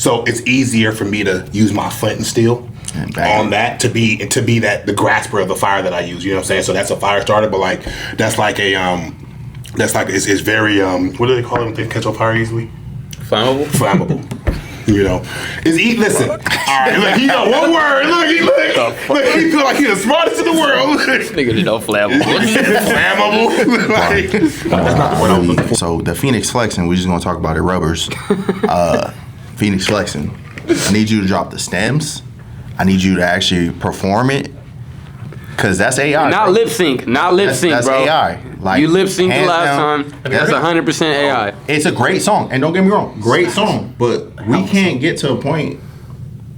So it's easier for me to use my flint and steel on that to be that the grasper of the fire that I use. You know what I'm saying? So that's a fire starter, but like that's like it's very what do they call it when they catch on fire easily? Flammable. You know, listen. All right, look, he got one word. Look, he feel like he's the smartest in the world. This nigga did no flammable. Flammable. That's not the word I'm looking for. So the FENIX flexing, we're just gonna talk about it. Rubbers. FENIX flexing. I need you to drop the stems. I need you to actually perform it. Cause that's AI. Not lip sync, that's bro. AI. Like, you lip synced the last down, time. That's 100% AI. It's a great song, and don't get me wrong, great song. But we can't get to a point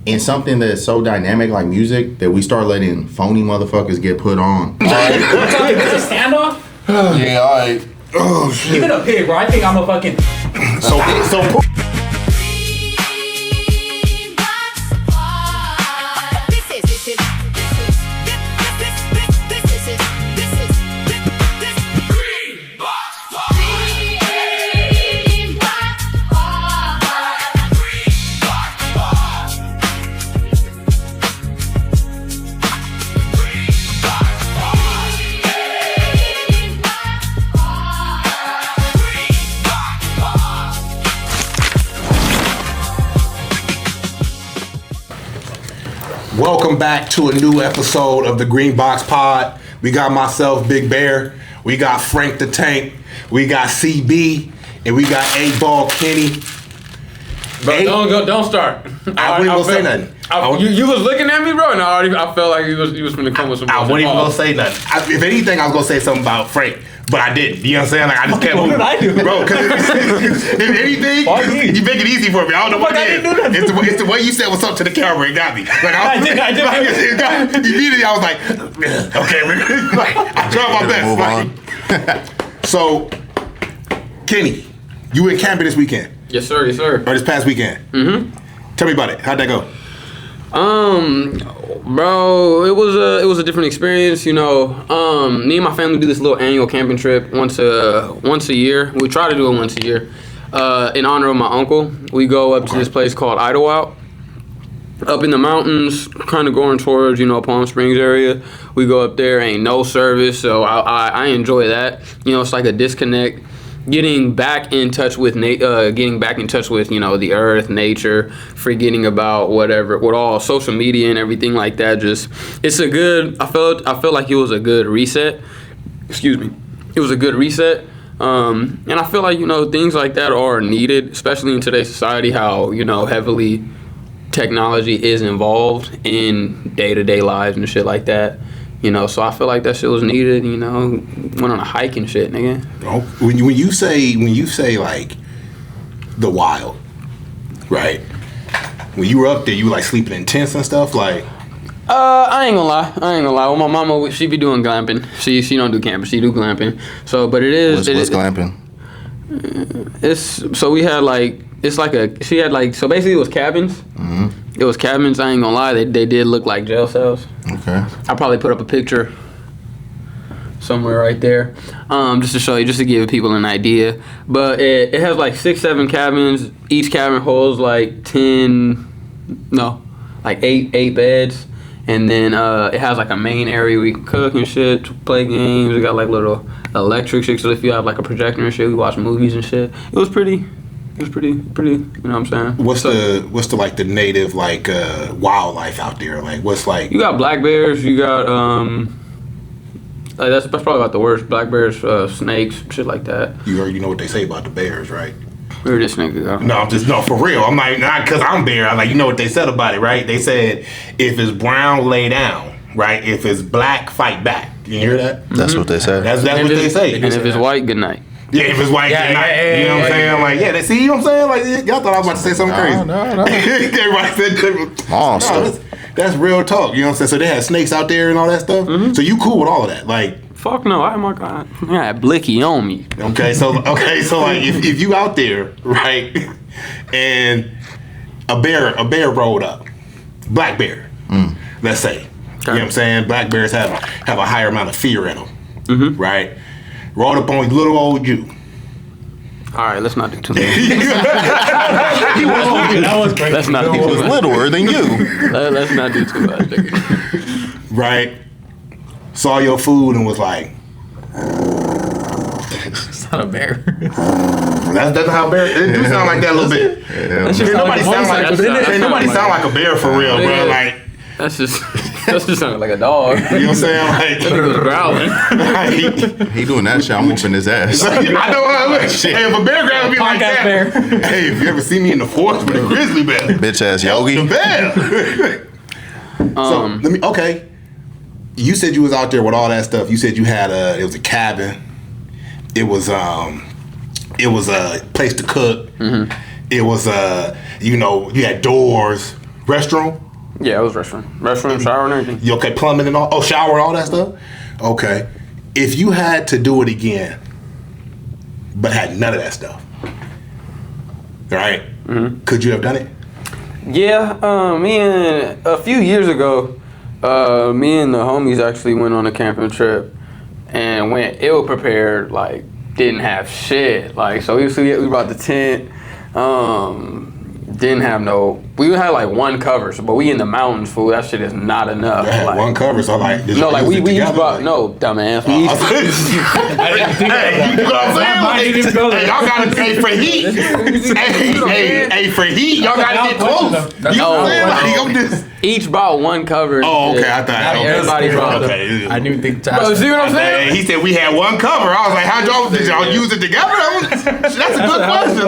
in something that's so dynamic like music that we start letting phony motherfuckers get put on. What's up? Is this a standoff? Yeah, all right. Oh shit. Give it a pig, bro. I think I'm a fucking. So. Welcome back to a new episode of the Green Box Pod. We got myself, Big Bear. We got Frank the Tank. We got CB, and we got 8-Ball Kenny. Bro, don't start. I wasn't gonna say nothing. You was looking at me, bro, and I felt like you was finna come with some. I wasn't even gonna say nothing. If anything, I was gonna say something about Frank, but I didn't. You know what I'm saying? Like I just kept moving. What did I do, bro? Because if anything, you make it easy for me. I don't know what it is. It's the way you said what's up to the camera. It got me. Like I did. Immediately, I was like, okay, like, I tried my best. So, Kenny, you went camping this weekend? Yes, sir. Yes, sir. Or this past weekend? Mm-hmm. Tell me about it. How'd that go? Bro, it was a different experience, you know. Me and my family do this little annual camping trip once a year. We try to do it once a year. In honor of my uncle, we go up to this place called Idlewild. Up in the mountains, kind of going towards, you know, Palm Springs area. We go up there, ain't no service, so I enjoy that. You know, it's like a disconnect. Getting back in touch with you know, the earth, nature, forgetting about with all social media and everything like that. Just it's a good. I felt like it was a good reset. Excuse me, it was a good reset. And I feel like, you know, things like that are needed, especially in today's society. How, you know, heavily technology is involved in day-to-day lives and shit like that. You know, so I feel like that shit was needed. You know, went on a hike and shit, nigga. When you say like the wild, right? When you were up there, you were like sleeping in tents and stuff, like. I ain't gonna lie. Well, my mama, she be doing glamping. She don't do camping. She do glamping. So, but it is. What's glamping? We had like so basically it was cabins. Mm-hmm. It was cabins. I ain't gonna lie. They did look like jail cells. Okay. I'll probably put up a picture somewhere right there, just to show you, just to give people an idea. But it has like 6-7 cabins. Each cabin holds like 8 beds. And then it has like a main area where you can cook and shit, play games. We got like little electric shit, so if you have like a projector and shit, we watch movies and shit. It was pretty, you know what I'm saying? What's the like the native like wildlife out there? Like what's like? You got black bears, you got like that's probably about the worst. Black bears, snakes, shit like that. You already know what they say about the bears, right? Where this nigga go? No, for real. I'm like, not because I'm bear. I'm like, you know what they said about it, right? They said if it's brown, lay down, right? If it's black, fight back. You hear that? That's what they said. That's what they say. And if it's white, good night. Yeah, if it's white, good night. You know what I'm saying? Like, yeah, they see, you know what I'm saying? Like, y'all thought I was about to say something crazy. No. Everybody said, Monster. That's real talk. You know what I'm saying? So they had snakes out there and all that stuff. Mm-hmm. So you cool with all of that? Like, fuck no, I had blicky on me. Okay, so like if you out there, right, and a bear rolled up, black bear, let's say, you know what I'm saying? Black bears have a higher amount of fear in them, right? Rolled up on little old you. All right, let's not do too much. That was crazy. Let's not do He too was much. littler than you. Let's not do too much. Nigga. Right? Saw your food and was like, It's not a bear. that's how bear. It do sound like that a little bit. That's just Nobody how sound like nobody sound like a bear for real, bro. Yeah. Like, That's just sounding like a dog. you know what I'm saying? He was growling. Like, He doing that shit. I'm whooping his ass. I know how it looks. Hey, if a bear grab me like Podcast that, bear. hey, if you ever see me in the forest with a grizzly bear, Bitch ass the Yogi. bear. So let me. Okay, you said you was out there with all that stuff. You said you had it was a cabin. It was a place to cook. Mm-hmm. It was you know, you had doors, restroom. Yeah, it was restroom, shower, and everything. You okay, plumbing and all? Oh, shower and all that stuff. Okay, if you had to do it again, but had none of that stuff, right? Mm-hmm. Could you have done it? Yeah, me and a few years ago, me and the homies actually went on a camping trip and went ill prepared. Like, didn't have shit. Like, so we brought the tent. Didn't have no. We had like one cover, but we in the mountains, fool. That shit is not enough. I had like, one cover, so like, did no, y'all like use it we each together? brought no dumbass. We each, I didn't think Hey, you know what I'm saying? I didn't even go there. Hey, y'all gotta pay for heat. hey, for heat, y'all gotta get close. You know what I'm saying? Like, I'm just. each brought one cover. and Oh, okay. shit. I thought Everybody brought them. Okay. I didn't think to Bro, ask. see what I'm saying? He said we had one cover. I was like, how'd y'all did y'all use it together? That's a good question.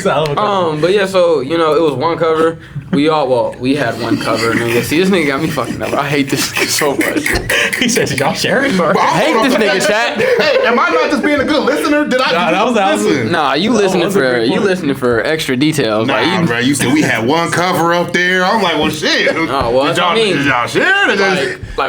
Like, But yeah, so you know, it was one cover. We had one cover, nigga. See, this nigga got me fucking up. I hate this nigga so much. He said, "Did y'all share it?" bro, I hate this nigga, chat. Hey, am I not just being a good listener? Did I? Nah, that was- listen? Nah, you listening for extra details. Like, Nah, you, bro. You said we had one cover up there. I'm like, well, shit. Oh, well, did that's what I mean. y'all share? Or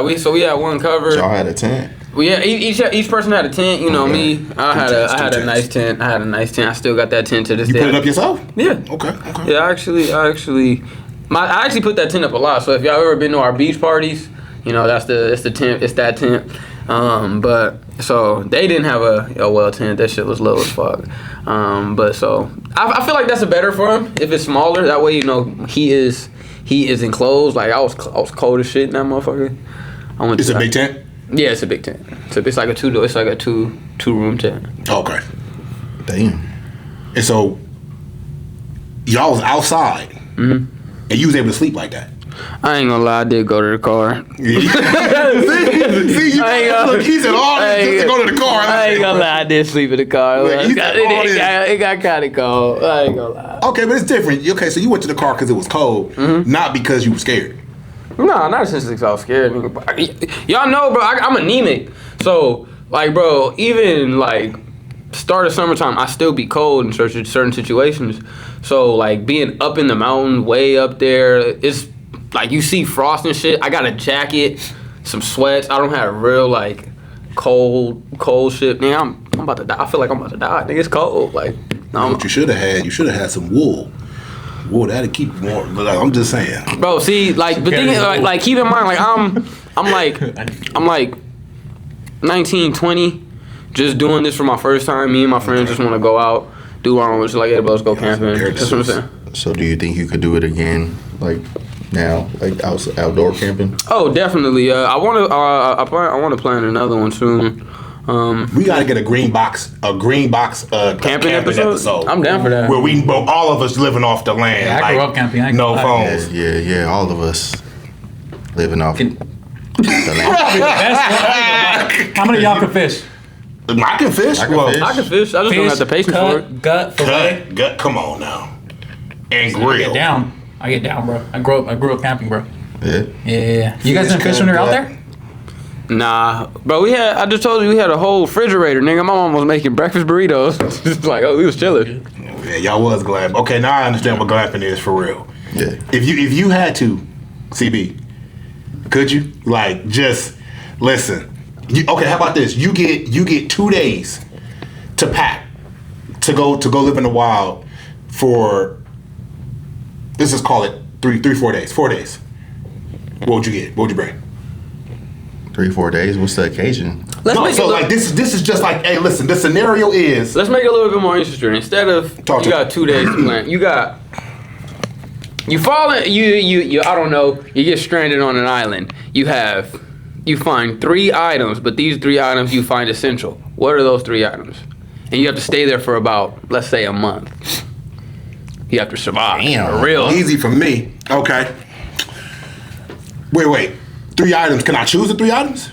just- so we had one cover. Y'all had a tent. We had each person had a tent. You know me. I had a nice tent. I still got that tent to this You day. put it up yourself? Yeah. Okay. Yeah, I actually put that tent up a lot. So if y'all ever been to our beach parties, you know it's the tent. It's that tent. But so they didn't have a well tent. That shit was low as fuck. But so I feel like that's a better for him if it's smaller. That way, you know, he is enclosed. Like I was cold as shit in that motherfucker. It's a big tent. Yeah, it's a big tent. It's like a two room tent. Okay. Damn. And so y'all was outside, and you was able to sleep like that. I ain't gonna lie, I did go to the car. See, look, he said all this just to go to the car. I ain't gonna lie, I did sleep in the car. Look, he said all this. It got kind of cold. I ain't gonna lie. Okay, but it's different. Okay, so you went to the car because it was cold, not because you were scared. No, not since I was scared. Nigga. Y'all know, bro, I'm anemic. So, like, bro, even, like, start of summertime, I still be cold in certain situations. So, like, being up in the mountain, way up there, it's, like, you see frost and shit. I got a jacket, some sweats. I don't have real, like, cold shit. Nigga, I'm about to die. I feel like I'm about to die. Nigga, it's cold. Like, no. What you should have had some wool. Wool, that'd keep you warm. But like, I'm just saying. Bro, see, like the thing is, like keep in mind, like I'm like 19, 20, just doing this for my first time. Me and my friends just want to go out, do our own, just like, hey, bro, let's go camping. That's what I'm saying. So do you think you could do it again, like now, like outdoor camping? Oh, definitely. I want to plan another one soon. We gotta get a green box Camping episode? I'm down for that. Where all of us living off the land. Yeah, I grew up camping. I No grew up- phones. Yeah, all of us living off the land. How many of y'all can fish? I can fish. I can Well, fish. I can fish. I just don't have the patience for it. Gut, fillet. gut. Come on now. And I grill. get down, bro. I grew up camping, bro. Yeah. Yeah. You guys didn't fish when you were out there? Nah, bro, I just told you we had a whole refrigerator, nigga. My mom was making breakfast burritos. Just like, oh, we was chilling. Yeah, y'all was glamping. Okay, now I understand what glamping is for real. Yeah. If you had to, CB, could you like just listen? Okay, how about this? You get 2 days to pack to go live in the wild for. Let's just call it 4 days. 4 days. What would you get? What would you bring? 3-4 days. What's the occasion? Let's No, make so like this is just like, hey, listen, the scenario is Let's make it a little bit more interesting. Instead of Talk to you got 2 days to plan, you fall in, you I don't know, you get stranded on an island. You find 3 items, but these 3 items you find essential. What are those 3 items? And you have to stay there for about, let's say, a month. You have to survive. Damn. Real easy for me. Okay. Wait. 3 items. Can I choose the 3 items?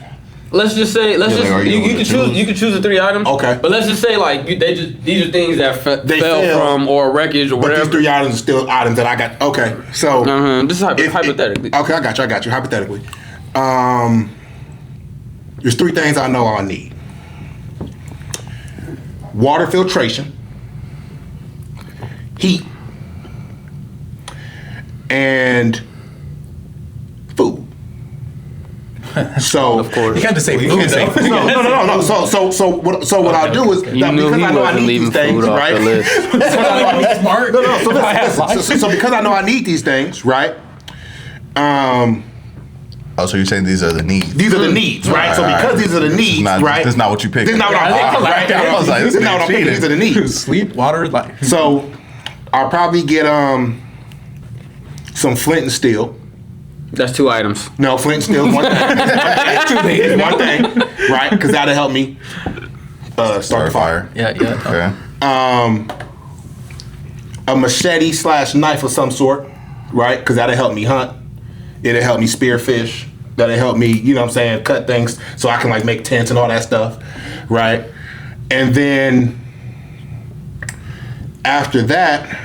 Let's just say, like, are you you gonna can choose. You can choose the 3 items. Okay. But let's just say like these are things that They fell fell, from or wreckage or But whatever. these 3 items are still items that I got. Okay. So This is if- hypothetically. Okay, I got you. Hypothetically. There's 3 things I know I need. Water filtration, heat, and food. So Of course. You got to say you food, can't say though. food. no. So what I'll do is You knew because he I know I wasn't need leaving these things, food off right? the list. Smart. No. So, If I had listen, life. so because I know I need these things, right? Oh, so you're saying these are the needs? These are the needs, right? So because these are the needs, right? That's not what you picked. This is not what Yeah, I'm I think picking, right? I was like, This is not what I'm picking. These are the needs. Sleep, water, life. So I'll probably get some flint and steel. That's 2 items. No, flint and steel is one thing. One thing, right? Because that'll help me start the fire. Yeah. Okay. A machete / knife of some sort, right? Because that'll help me hunt. It'll help me spear fish. That'll help me, you know what I'm saying, cut things so I can like make tents and all that stuff, right? And then after that,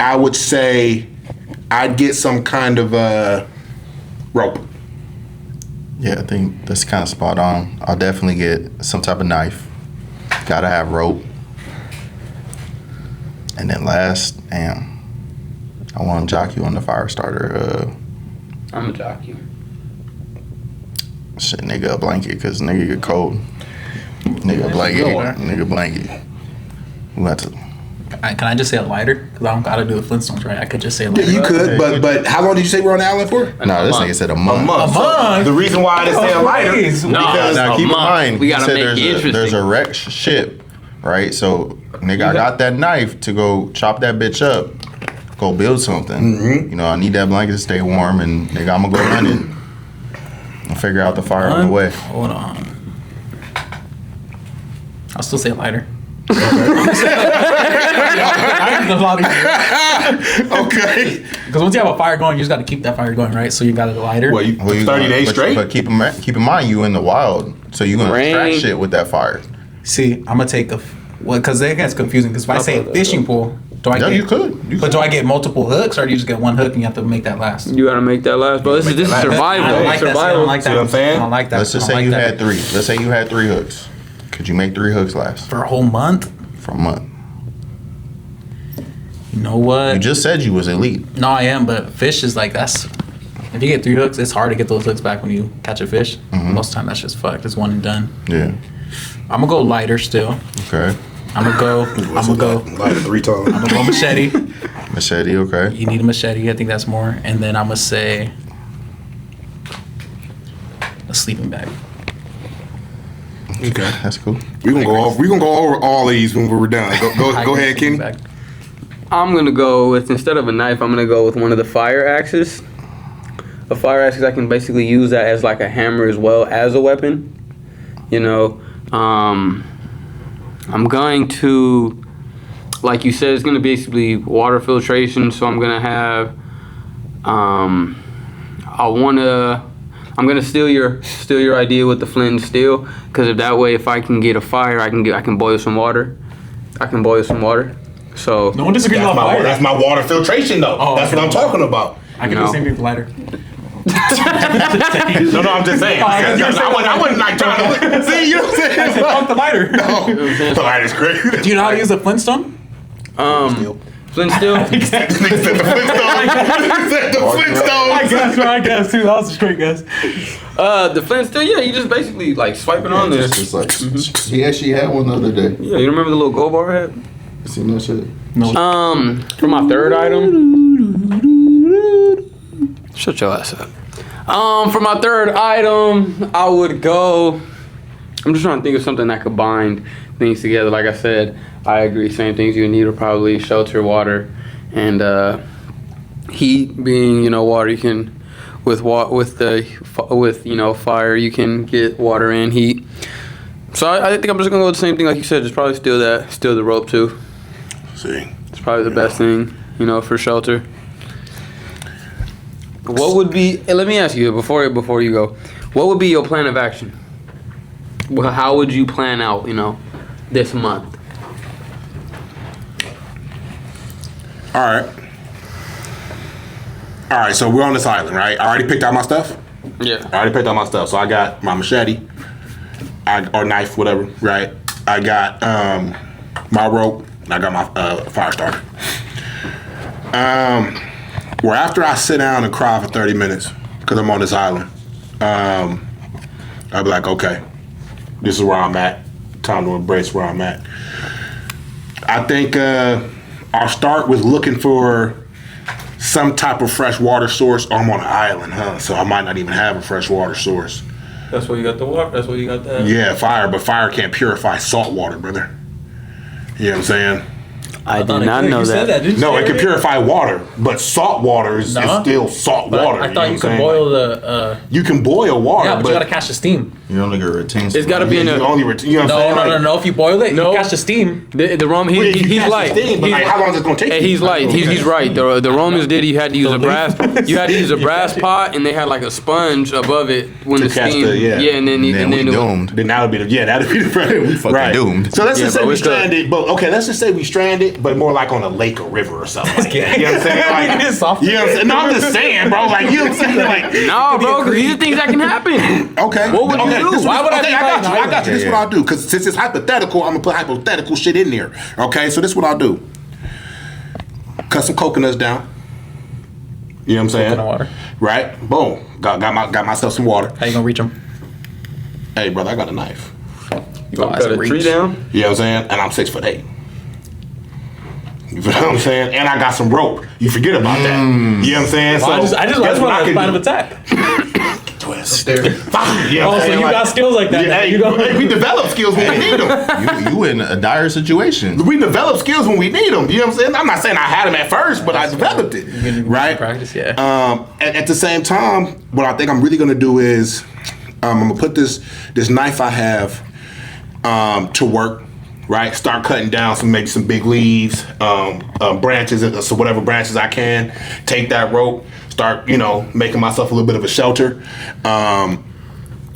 I would say I'd get some kind of rope. Yeah, I think that's kind of spot on. I'll definitely get some type of knife. Gotta have rope. And then last, I want to jock you on the fire starter. I'm a jockey. Shit, nigga, a blanket, because nigga get cold. Nigga, blanket. We got to. Can I just say a lighter? Because I don't got to do the Flintstones, right? I could just say a Yeah, lighter. you could, but how long did you say we're on the island for? No, this nigga said a month. A month. A month? The reason why I didn't say a lighter Please. because Now a keep in month. mind, We he gotta said make it interesting. there's a wrecked ship, right? So, nigga, I got that knife to go chop that bitch up, go build something. Mm-hmm. You know, I need that blanket to stay warm, and nigga, I'm gonna go hunting and figure out the fire on the way. Hold on. I'll still say a lighter. okay. Because once you have a fire going, you just got to keep that fire going, right? So you got a lighter. Well, you, Well, you 30 gonna- days but, straight. But keep in mind, you in the wild, so you're gonna Rain. track shit with that fire. See, I'm gonna take because it gets confusing. Because if I say fishing pole, do I Yeah, get? you could. But do I get multiple hooks, or do you just get one hook and you have to make that last? You gotta make that last, bro. This is I survival. don't like that. I Survival. don't like that. See what I'm saying? I don't like that. Let's just I don't say you like had that. 3. Let's say you had 3 hooks. Could you make 3 hooks last For a whole month. for a month? You know what? You just said you was elite. No, I am, but fish is like that's. If you get 3 hooks, it's hard to get those hooks back when you catch a fish. Most of the time, that's just fucked. It's one and done. Yeah. I'm gonna go lighter still. Okay. I'm gonna go Like 3 times. I'm gonna go machete. Machete. Okay. You need a machete. I think that's more. And then I'm gonna say a sleeping bag. Okay. That's cool. We're gonna go over all of these when we're done. Go ahead, Kenny. Bag. I'm gonna go with, instead of a knife, I'm gonna go with one of the fire axes. A fire axe, I can basically use that as like a hammer as well as a weapon. You know, I'm going to, like you said, it's gonna basically water filtration. So I'm gonna have, I'm gonna steal your idea with the flint and steel, because if that way, if I can get a fire, I can boil some water. So No one disagrees That's about fire. that's my water filtration though. Oh, That's what I'm talking about. I can do No. the same thing with lighter. No, I'm just saying. I wasn't like trying to see. You know what I'm saying? Fuck the lighter. No, the light is crazy. Do you know how to use a Flintstone? flint and steel. Nigga said the Flintstone. Nigga said the Flintstones. I guess too. That was a straight guess. The flint and steel. Yeah, you just basically like swipe it on there. It's just like he actually had one the other day. Yeah, you remember the little gold bar I had? You seen that shit? For my third item. Shut your ass up. For my third item, I would go. I'm just trying to think of something that could bind things together. Like I said, I agree. Same things you need are probably shelter, water, and heat. Being water, you can with fire, you can get water and heat. So I think I'm just gonna go with the same thing like you said. Just probably steal the rope too. See, it's probably the best thing for shelter. What would be? Let me ask you before you go. What would be your plan of action? Well, how would you plan out, this month? All right. So we're on this island, right? I already picked out my stuff. Yeah. I already picked out my stuff. So I got my machete, or knife, whatever. Right. I got my rope. And I got my fire starter. Where after I sit down and cry for 30 minutes because I'm on this island, I'll be like, okay, this is where I'm at. Time to embrace where I'm at. I think I'll start with looking for some type of fresh water source. I'm on an island, so I might not even have a fresh water source. That's where you got the water. That's where you got that. Yeah, fire, but fire can't purify salt water, brother. You know what I'm saying? I did not know you said that, didn't you? No, it can purify water, but salt water is still salt water. I thought you could boil the. You can boil water, Yeah, but you gotta catch the steam. You only get retains. It's got to be in you a. only you know what I'm saying? No. If you boil it, No. you catch the steam. The rum, Well, if you he's catch the light. steam, but like, how long is it gonna take? Hey, you? he's light. He's right. The Romans did. You had to use a brass. You had to use a brass pot, and they had like a sponge above it when To the catch steam. the- yeah. and then we it was- doomed. Then that'd be that'd be the we fucking doomed. So let's just say bro, we it's good. stranded, but okay, let's just say we stranded, but more like on a lake or river or something. Like that. You know what I'm saying? Like, It is soft. you know what I'm saying? No, I'm just saying, bro. Like, you know what I'm saying? Like, No, bro, because these are things that can happen. okay. What would you okay, do? this is- Why would I okay, be I got fighting you. I island? got you. This is what I'll do. Because since it's hypothetical, I'm gonna put hypothetical shit in there. Okay, so this is what I'll do. Cut some coconuts down. You know what I'm saying? Coconut water. Right? Boom. Got myself some water. How you gonna reach them? Hey, brother, I got a knife. You gonna that's cut a a tree reach. down? You know what I'm saying? And I'm 6'8". You know what I'm saying? And I got some rope. You forget about that. You know what I'm saying? Well, I just guess want what I a can plan of do? attack. Twist. You know what I'm Oh, so saying? you got skills like that. Yeah, then. hey, You go. hey, we develop skills when we need them. You in a dire situation. We develop skills when we need them. You know what I'm saying? I'm not saying I had them at first, but I developed it. Right? Practice, yeah. At the same time, what I think I'm really gonna do is I'm gonna put this knife I have to work. Right, start cutting down maybe some big leaves, branches, so whatever branches I can. Take that rope, start making myself a little bit of a shelter, and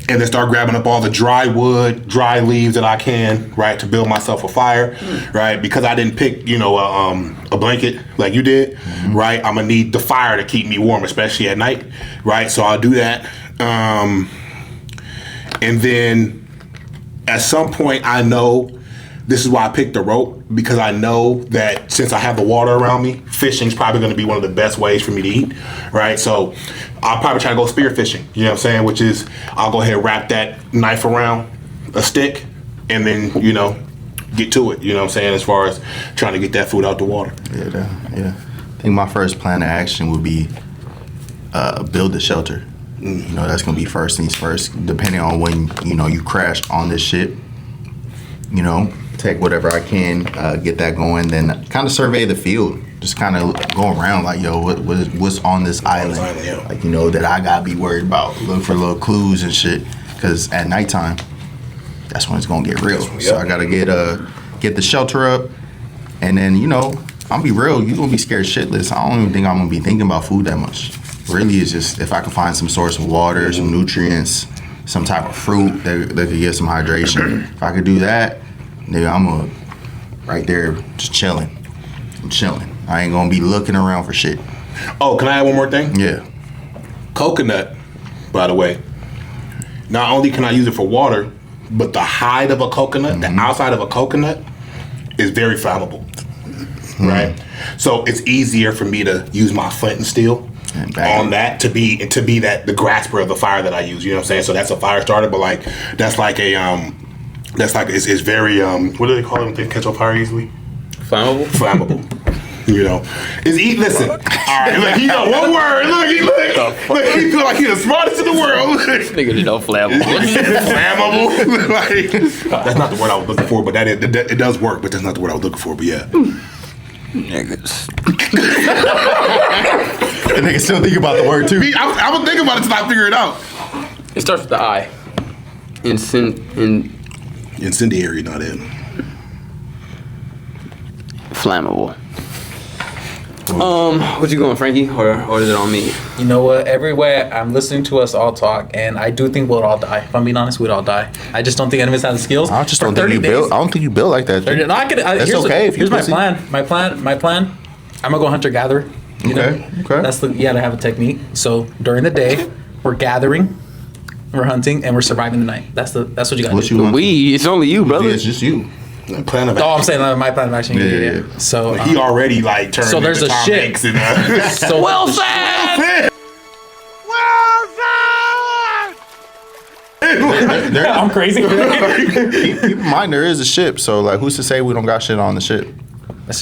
then start grabbing up all the dry wood, dry leaves that I can, right, to build myself a fire, right? Because I didn't pick a blanket like you did, right? I'm gonna need the fire to keep me warm, especially at night, right? So I'll do that, and then at some point I know. This is why I picked the rope, because I know that since I have the water around me, fishing's probably going to be one of the best ways for me to eat, right? So I'll probably try to go spear fishing, you know what I'm saying? Which is, I'll go ahead and wrap that knife around a stick and then, get to it, you know what I'm saying? As far as trying to get that food out the water. Yeah. I think my first plan of action would be build the shelter. That's going to be first things first, depending on when, you crash on this ship. Take whatever I can, get that going, then kind of survey the field. Just kind of go around like, yo, what's on this island? Yeah. Like, that I gotta be worried about. Look for little clues and shit. Because at nighttime, that's when it's gonna get real. So I gotta get the shelter up, and then I'll be real. You gonna be scared shitless. I don't even think I'm gonna be thinking about food that much. Really, it's just if I can find some source of water, some nutrients, some type of fruit that could get some hydration. If I could do that. Nigga, I'm right there just chilling. I'm chilling. I ain't gonna be looking around for shit. Oh, can I add one more thing? Yeah. Coconut, by the way, not only can I use it for water, but the hide of a coconut, the outside of a coconut, is very flammable, right? So it's easier for me to use my flint and steel on that to be that the grasper of the fire that I use. You know what I'm saying? So that's a fire starter, but that's like it's very what do they call them? They catch on fire easily. Flammable. Flammable. Listen, right, look, he know one word. Look, he feel like he's the smartest in the world. Nigga, you know, flammable. Flammable. Like, that's not the word I was looking for, but it does work. But that's not the word I was looking for. But yeah. Niggas. And they can still think about the word too. I was thinking about it until I figure it out. It starts with the I. Incendiary, not it. Flammable. What you going, Frankie, or is it on me? You know what? Everywhere I'm listening to us all talk, and I do think we'll all die. If I'm being honest, we'd all die. I just don't think any of us have the skills. I just don't think you build. I don't think you build like that. No, That's okay if you here's my pussy. plan. My plan. I'm gonna go hunter gatherer. Okay. That's you gotta have a technique. So during the day, we're gathering, we're hunting, and we're surviving the night. That's what you gotta What do. you want? It's only you, brother. Yeah, it's just you. Plan of Oh, I'm saying my plan of action. Yeah. So he already like turned. So there's into a Tom ship. Hanks and, so Well said. I'm crazy. Keep in mind there is a ship, so like who's to say we don't got shit on the ship?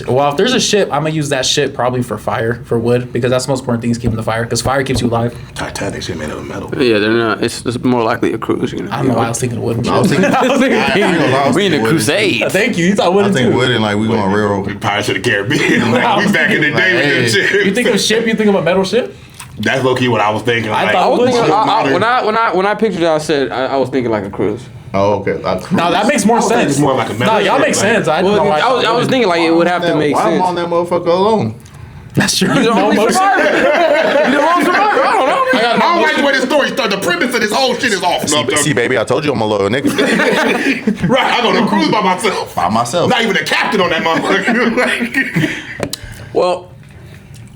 Well, if there's a ship, I'm gonna use that ship probably for fire, for wood, because that's the most important thing is keeping the fire, because fire keeps you alive. Titanic shit made of metal. Yeah, they're not. It's more likely a cruise. You know. I don't know why I was thinking of wood. I was thinking. I ain't gonna lie, I was We in a thinking wood. crusade. Thank you. You thought wood I think too. wood and like we going railroad. Pirates of the Caribbean. Like, we back in the day with this shit. You think of ship? You think of a metal ship? That's low key what I was thinking. I Like, thought- I was thinking, modern. when I pictured it, I said I was thinking like a cruise. Oh, okay. No, that makes more I think sense. it's more like a metal No, y'all ship, make like- sense. I don't know why. I was thinking like it would have to make Why I'm sense. on that motherfucker alone? That's true. You're the No only motion. survivor. You're the only survivor. I don't know. I don't like the way this story started. The premise of this whole shit is off. No, See, baby, I told you I'm a little nigga. right, I'm on a cruise by myself. By myself. Not even a captain on that motherfucker. Well,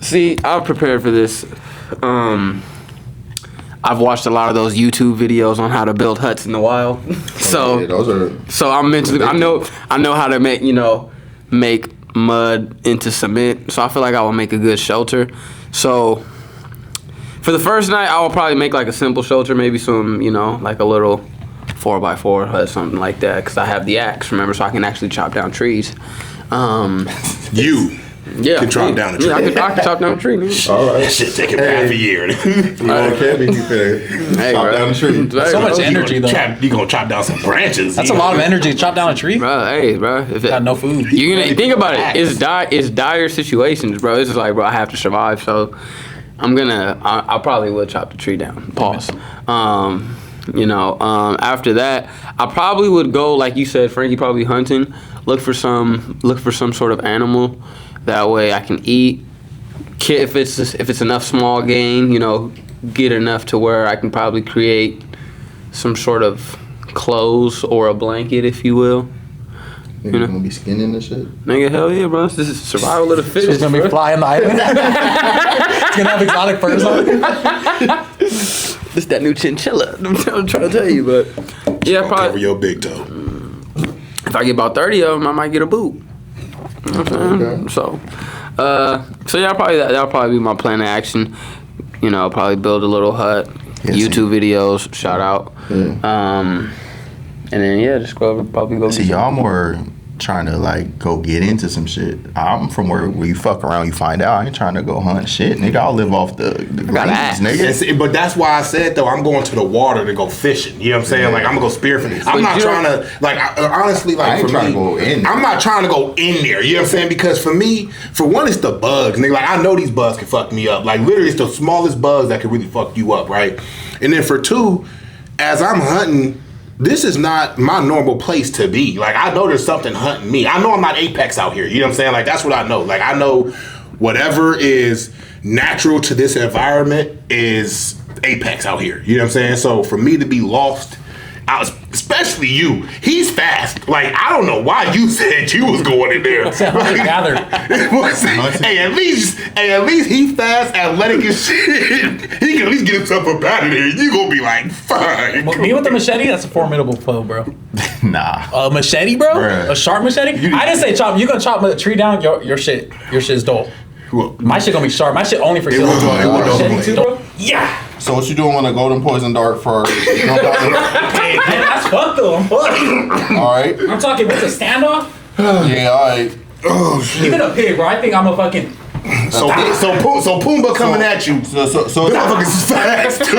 see, I'm prepared for this. I've watched a lot of those YouTube videos on how to build huts in the wild. So, Yeah, those are. so I'm mentally, I know how to make mud into cement. So I feel like I will make a good shelter. So for the first night, I will probably make like a simple shelter, maybe some, like a little 4x4 hut, something like that, because I have the axe, remember, so I can actually chop down trees. You can chop down a tree. Yeah, I can chop down a tree. Man. All right. That shit take half a year. You can't be fair. Hey, Chop bro. down the tree. So much energy though. You gonna chop down some branches. That's a lot of energy. Chop down a tree. Bro, hey, bro. If Got no food. You're gonna think about it. It's dire situations, bro. It's just like, bro, I have to survive. So I probably will chop the tree down. Pause. After that, I probably would go, like you said, Frankie, probably hunting. Look for some sort of animal. That way I can eat. If it's enough small game, get enough to where I can probably create some sort of clothes or a blanket, if you will. Nigga gonna be skinning this shit. Nigga, hell yeah, bro. This is survival of the fittest. It's gonna be flying the island. It's gonna have exotic furs on it. This that new chinchilla. I'm trying to tell you, but yeah, Cover probably. your big toe. If I get about 30 of them, I might get a boot. You know what I'm saying? So yeah, that'll probably be my plan of action. Probably build a little hut, YouTube videos, shout out. Yeah. And then just probably go. See, y'all more trying to like go get into some shit. I'm from where you fuck around, you find out. I ain't trying to go hunt shit, nigga. I'll live off the greens, nigga. But that's why I said though I'm going to the water to go fishing. You know what I'm saying? Like I'm gonna go spearfishing. I'm not trying to honestly I ain't for trying me, to go in there. I'm not trying to go in there. You know what I'm saying? Because for me, for one, it's the bugs. Nigga, like I know these bugs can fuck me up. Like literally, it's the smallest bugs that can really fuck you up, right? And then for two, as I'm hunting. This is not my normal place to be. Like, I know there's something hunting me. I know I'm not apex out here. You know what I'm saying? Like, that's what I know. Like, I know whatever is natural to this environment is apex out here. You know what I'm saying? So, for me to be lost, especially you, he's fast. Like, I don't know why you said you was going in there. Gather. Hey, at least he's fast, athletic as shit. He can at least get himself up out of there. You gonna be like, fine. Me with the machete, that's a formidable foe, bro. Nah. A machete, bro? Bruh. A sharp machete? I didn't say chop. You gonna chop a tree down? Your shit is dull. My shit gonna be sharp. My shit only for killing. Machete too, bro? Yeah. So what you doing when a golden poison dart for? Hey, man, that's fucked though. I'm fucked. All right. I'm talking, what's a standoff? Yeah. All right. Oh shit. Even a pig, bro. I think I'm a fucking. So Pumbaa coming at you. So Them motherfuckers is fast too.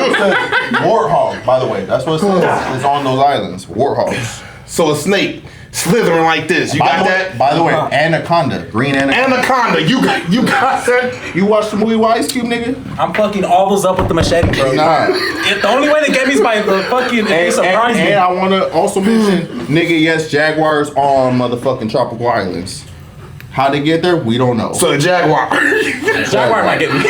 warthog, by the way. That's what it says. It's on those islands. Warthogs. So a snake slithering like this. You got that? By the way, anaconda. Green anaconda. Anaconda. You got that? You watched the movie with Ice Cube, nigga? I'm fucking all those up with the machete, bro. Nah. The only way to get me is by the fucking. It surprised me. And I want to also mention, nigga, yes, jaguars on motherfucking tropical islands. How they get there, we don't know. So the jaguar. Jaguar might get me.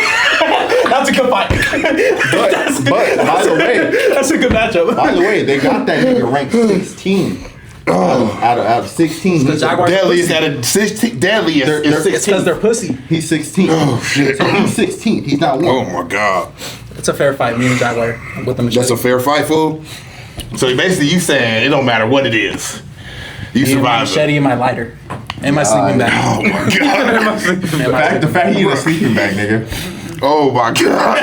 That's a good fight. But by the way, that's a good matchup. by the way, they got that nigga ranked 16. Out of 16. The Jaguar Deadliest out of 16. Deadliest is 16. It's because they're pussy. He's 16. Oh shit. So he's 16. He's not one. Oh my god. It's a fair fight, me and Jaguar with the machete. That's a fair fight, fool. So basically, you saying it don't matter what it is. You Me and my survive. machete and my lighter. And my sleeping bag. Oh my god. The fact he in a sleeping bag, nigga. Oh my god.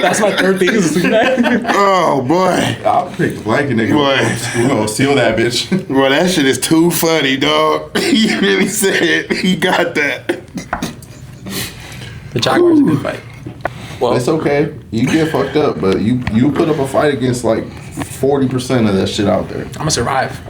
That's my third thing is a sleeping bag. Oh boy. I'll pick the blanket, nigga. Boy. We're gonna seal that bitch. Bro, that shit is too funny, dog. He really said he got that. The Jaguar's a good fight. Well, It's okay. You get fucked up, but you put up a fight against like 40% of that shit out there. I'm gonna survive.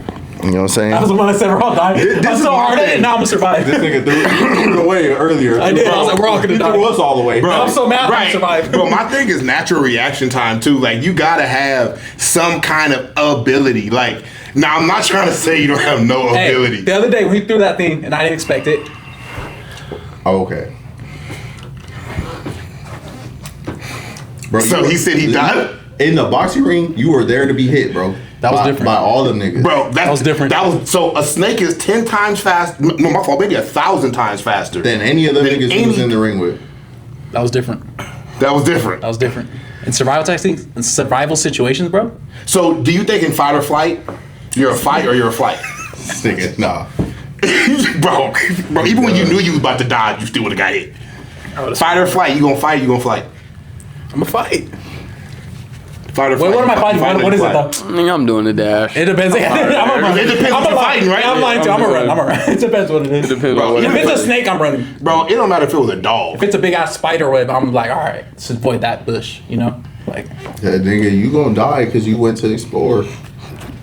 You know what I'm saying? That was the one I said we're all dying. I'm is so my hard at it, thing. now I'm gonna survive. This nigga threw it away earlier. I did. I was like, we're all gonna He die. threw us all the way. Bro, I'm so mad I'm gonna survive. Bro, my thing is natural reaction time too. Like you gotta have some kind of ability. Like, now I'm not trying to say you don't have no Hey, ability. the other day when he threw that thing and I didn't expect it. Oh, okay. Bro, So he said he died? In the boxing ring, you were there to be hit, bro. That was different. By all the niggas. Bro, that was different. That was so a snake is 10 times fast. No, my fault. Maybe 1,000 times faster Than any of the Than niggas he was in the ring with. That was different. That was different. That was different. In survival tactics, in survival situations, bro. So, do you think in fight or flight, you're a fight or you're a flight? This nigga, nah. bro, even when you knew you was about to die, you still would have got hit. Fight or flight, you gonna fight, you gonna flight. I'm a fight. Fight or Wait, flight. what am I fighting? What is it though? I think I'm doing the dash. It depends. It depends what you're fighting, right? I'm lying too. I'm gonna run. I'm gonna run. It depends what it is. It depends on what If it it's is. a snake, I'm running. Bro, it don't matter if it was a dog. If it's a big ass spider web, I'm like, all right, let's avoid that bush. You know, like Yeah, nigga, you gonna die because you went to explore.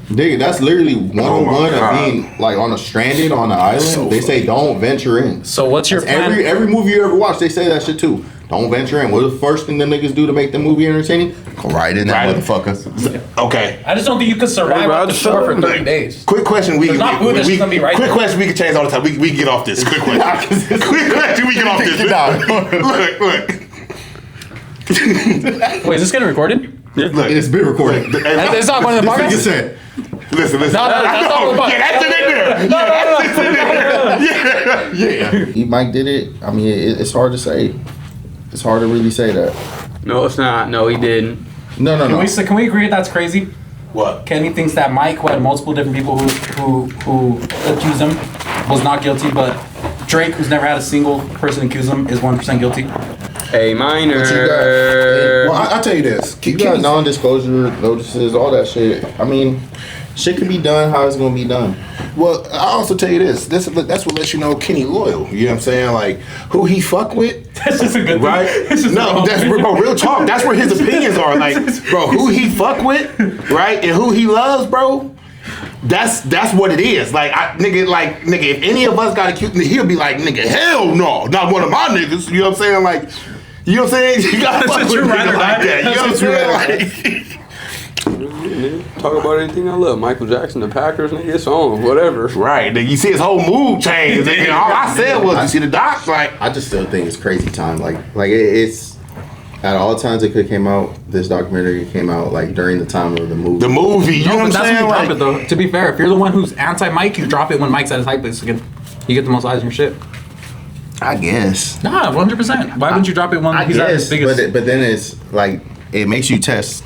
Nigga, that's literally one-on-one of God. being like on a stranded on an island. So they say don't venture in. So what's your plan? Every movie you ever watch, they say that shit too. Don't venture in. What's the first thing the niggas do to make the movie entertaining? Go right in that Right. motherfucker. Okay. I just don't think you could survive Hey, bro, off the just shore for look. 30 days. Quick question. There's not food that's just gonna be right quick there. question. We can change all the time. We can get off this. Quick question. Quick question. We get off this. Look. Wait, is this getting recorded? Look. It's been recorded. It's not one of the This nigga podcasts. said, Listen. No, that's not what Yeah, that's it in there. Yeah. he Mike did it. I mean, it's hard to say. It's hard to really say that. No, it's not. No, he didn't. No. Can we agree that's crazy? What? Kenny thinks that Mike, who had multiple different people who accused him, was not guilty, but Drake, who's never had a single person accuse him, is 1% guilty. A minor. Well, I'll tell you this. You got non-disclosure notices, all that shit. I mean, shit can be done how it's gonna be done. Well, I also tell you this. That's what lets you know Kenny loyal. You know what I'm saying? Like who he fuck with, That's just a good right? thing. It's just No, a that's bro, real talk. That's where his opinions are. Like, bro, who he fuck with, right, and who he loves, bro. That's what it is. Like, nigga, if any of us got accused, he'll be like, nigga, hell no, not one of my niggas. You know what I'm saying? Like, you know what I'm saying? You gotta fuck with a nigga like that. You know what I'm saying? Like. Talk about anything I love. Michael Jackson, the Packers, nigga, it's on, whatever. Right, nigga, you see his whole mood change. Nigga, all I said was, you see the doc, like, I just still think it's crazy time. Like it's at all times it could have came out. This documentary came out like during the time of the movie. the movie. You know what I'm That's when saying? you drop Like, it though. To be fair, if you're the one who's anti-Mike, you drop it when Mike's at his high place again. You get the most eyes on your shit. I guess. Nah, 100%. Why wouldn't you drop it when I he's at his guess, biggest? but then it's like it makes you test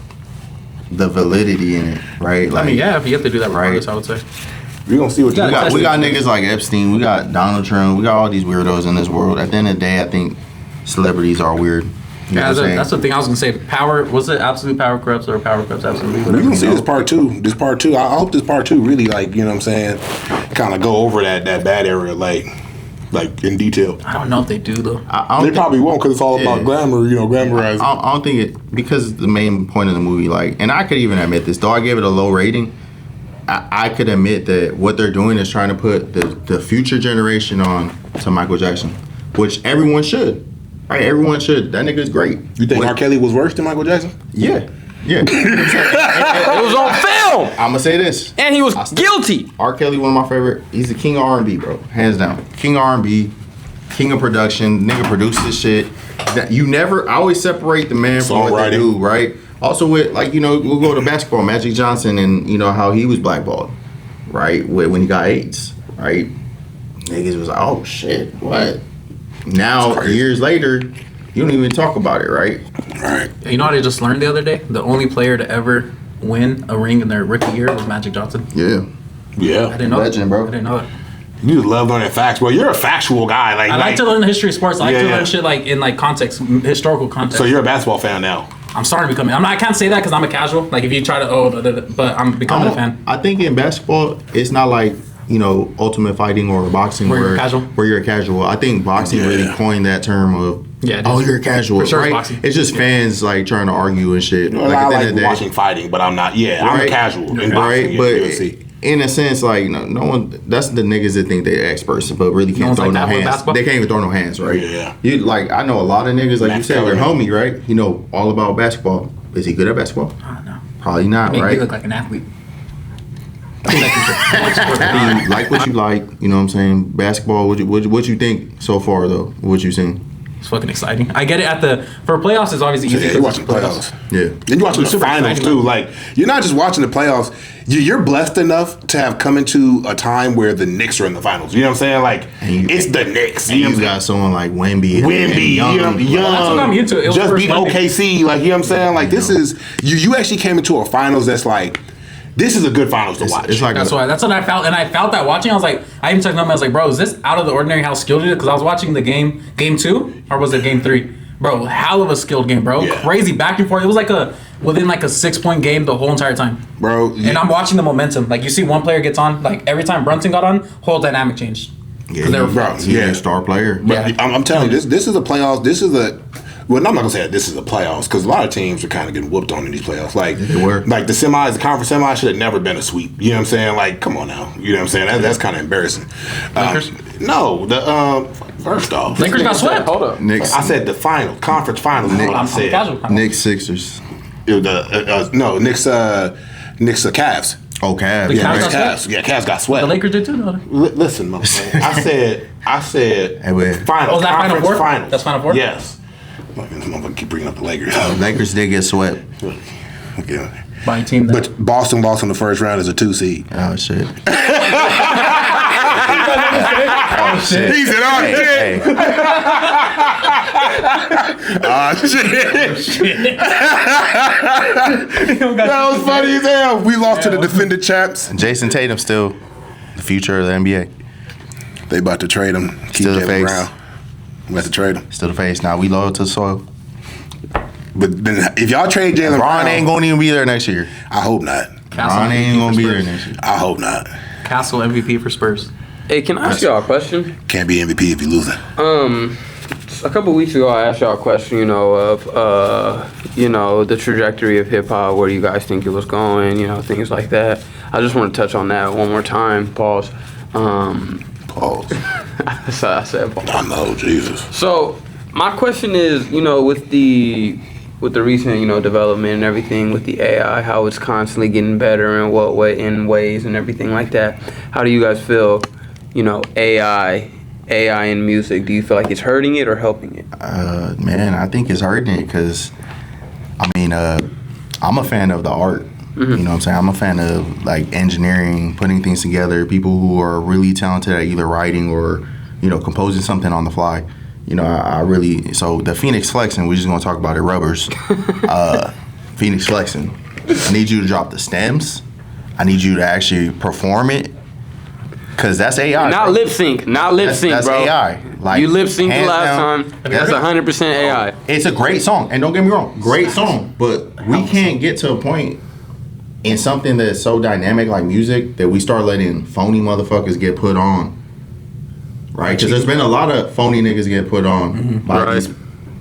the validity in it, right? Like, I mean, yeah, if you have to do that regardless, Right. I would say. we gonna see what you got. we got niggas like Epstein, we got Donald Trump, we got all these weirdos in this world. At the end of the day, I think celebrities are weird. You know Yeah, what I'm saying? that's the thing I was gonna say. Power, was it absolute power corrupts or power corrupts absolutely? We Whatever. gonna see this part two. This part two. I hope this part two really, like, you know what I'm saying, kind of go over that bad area. Like, like in detail. I don't know if they do though. I don't They think- probably won't because it's all about glamour, glamorizing. I don't think it, because the main point of the movie, like, and I could even admit this, though I gave it a low rating, I could admit that what they're doing is trying to put the future generation on to Michael Jackson, which everyone should. Right? Everyone should. That nigga's great. You think R. Kelly was worse than Michael Jackson? Yeah. Yeah. It was on film, I'm going to say this. and he was guilty. R. Kelly, one of my favorite. He's the king of R&B, bro. Hands down. King of R&B, king of production. Nigga produced this shit. I always separate the man from what they do, right? Also with, like, we'll go to basketball. Magic Johnson and, how he was blackballed, right? When he got AIDS, right? Niggas was like, oh, shit, what? Now, years later, you don't even talk about it, right? Right. You know what I just learned the other day? The only player to ever win a ring in their rookie year was Magic Johnson. Yeah. Yeah. I didn't know Legend, that. bro. I didn't know that. You just love learning facts. Well, you're a factual guy. I like to learn the history of sports. I like to learn shit like in like context, historical context. So you're a basketball fan now. I'm starting to become. I can't say that because I'm a casual. Like if you try to, but I'm becoming a fan. I think in basketball, it's not like, ultimate fighting or boxing Where you're casual? Where you're a casual. I think boxing really coined that term of, you're a casual. For sure, right? boxing. It's just fans like trying to argue and shit. Well, I like watching fighting, but I'm not. Yeah, I'm a casual in boxing. Right, but UFC. in a sense, like, no one. That's the niggas that think they're experts, but really can't throw no hands. They can't even throw no hands, right? Yeah. You like, I know a lot of niggas, like Max you said, Kelly. your homie, right? He know all about basketball. Is he good at basketball? I don't know. Probably not, Make right? me look like an athlete. You like what you like, you know what I'm saying? Basketball, what you think so far though? What you seen? It's fucking exciting. I get it for playoffs. It's obviously easy. Yeah, you're watching playoffs. Yeah. Then you're watching the super finals exciting, too. Like, you're not just watching the playoffs. You're blessed enough to have come into a time where the Knicks are in the finals. You know what I'm saying? Like, it's the Knicks. You got someone like Wemby. Young. That's what I'm into. It was Just first beat Wemby. OKC. Like, you know what I'm saying? Like, this is you actually came into a finals that's like, this is a good finals to watch. It's like That's what I felt, and I felt that watching. I was like, I even texted him. I was like, bro, is this out of the ordinary how skilled it is? Because I was watching the game 2, or was it game 3? Bro, hell of a skilled game, bro. Yeah. Crazy back and forth. It was like within like a 6-point game the whole entire time, Bro. And I'm watching the momentum. Like you see one player gets on, like every time Brunson got on, whole dynamic changed. Yeah, they were bro, he's a star player. But I'm telling you, this is a playoffs. This is a. Well, I'm not gonna say that this is a playoffs because a lot of teams are kind of getting whooped on in these playoffs. Like, They were. like the semis, the conference semis should have never been a sweep. You know what I'm saying? Like, come on now. You know what I'm saying? That's kind of embarrassing. Lakers? No, first off, Lakers got swept. Hold up. Knicks, I said the final conference finals. Is what I I'm said. casual. Knicks, Sixers. Knicks, Cavs. Oh, Cavs. The Yeah, Cavs Knicks, got Cavs. Yeah, Cavs got swept. The Lakers did too, though. Listen, motherfucker. I said Hey, wait. final. Oh, is that Final conference Four? finals. That's Final Four? Yes. This motherfucker keep bringing up the Lakers. Lakers did get swept. Yeah. By a team that. But Boston lost in the first round as a 2 seed. Oh shit. Oh shit! He said, "Oh shit! Hey, Oh shit!" That was funny as hell. We lost to the defending champs. Jason Tatum still the future of the NBA. They about to trade him. Keep Still the Jalen face. Brown. We about to trade him. Still the face. Now we loyal to the soil. But then if y'all trade Jalen Ron Brown, ain't gonna even be there next year. I hope not. Ron ain't gonna be there next year. I hope not. Castle MVP for Spurs. Hey, can I ask y'all a question? Can't be MVP if you losing. A couple weeks ago, I asked y'all a question, of the trajectory of hip hop, where you guys think it was going, things like that. I just want to touch on that one more time. Pause. Pause. I said pause. I know, Jesus. So my question is, with the recent, development and everything with the AI, how it's constantly getting better and what way in ways and everything like that. How do you guys feel, AI in music? Do you feel like it's hurting it or helping it? Man, I think it's hurting it because, I'm a fan of the art. You know what I'm saying? I'm a fan of like engineering, putting things together, people who are really talented at either writing or, composing something on the fly. I really, so the FENIX flexing, we're just gonna talk about it, rubbers. FENIX flexing. I need you to drop the stems. I need you to actually perform it. Cause that's AI. Not bro. lip sync, That's bro. AI. Like, You lip synced the hands last down. time. That's 100% AI. It's a great song, and don't get me wrong, great song. But we can't get to a point in something that's so dynamic like music that we start letting phony motherfuckers get put on right? Because there's been a lot of phony niggas get put on by these